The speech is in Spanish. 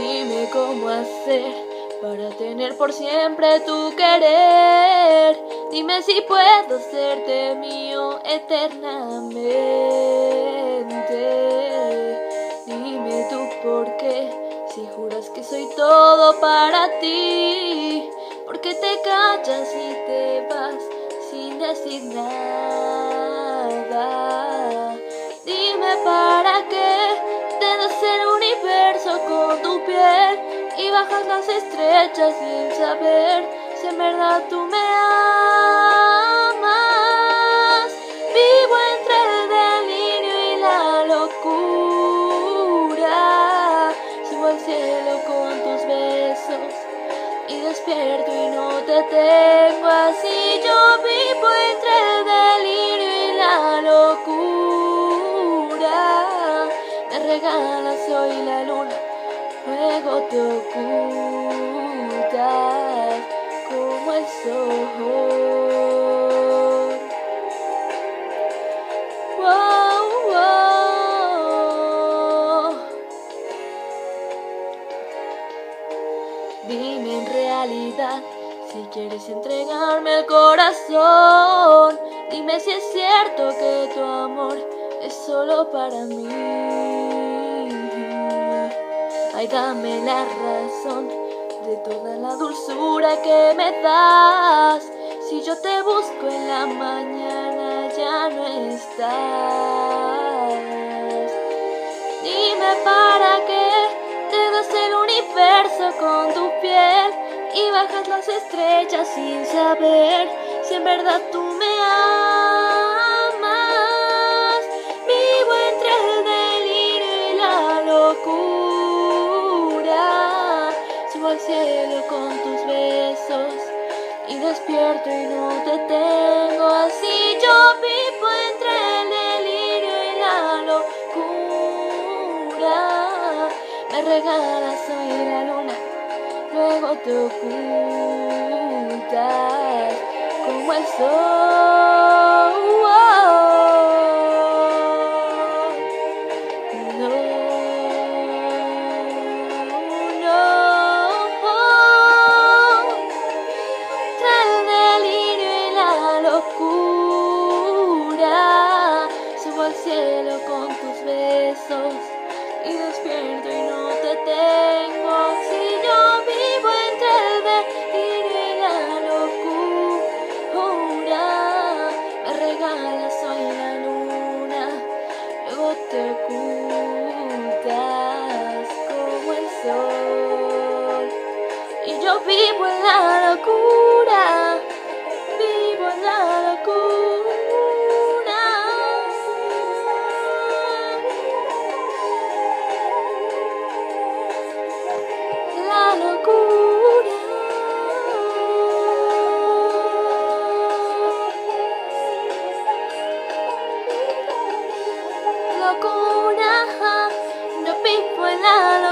Dime cómo hacer para tener por siempre tu querer. Dime si puedo serte mío eternamente. Dime tú por qué, si juras que soy todo para ti. ¿Por qué te callas y te vas sin decir nada? Dime para qué te das el universo con tu piel y bajas las estrellas sin saber si en verdad tú me amas. Vivo entre el delirio y la locura. Subo al cielo con tus besos y despierto y no te tengo así. Yo vivo entre el delirio y la locura. Me regalas hoy la luna, luego te ocultas como el sol. Wow, wow. Dime en realidad si quieres entregarme el corazón. Dime si es cierto que tu amor es solo para mí. Ay, dame la razón de toda la dulzura que me das. Si yo te busco en la mañana ya no estás. Dime para qué te das el universo con tu piel y bajas las estrellas sin saber si en verdad tú me amas. Vivo entre el delirio y la locura. Subo al cielo con tus besos y despierto y no te tengo así. Yo vivo entre el delirio y la locura. Me regalas hoy la luna, luego te ocultas como el sol. No, no. Trae el delirio y la locura. Subo al cielo con tus besos y despierto y no te tengo. Si yo vivo entre el delirio y la locura. Me regalas hoy la luna, luego te ocultas como el sol. Y yo vivo en la locura, vivo en la locura. La locura. Locura, yo vivo en la locura.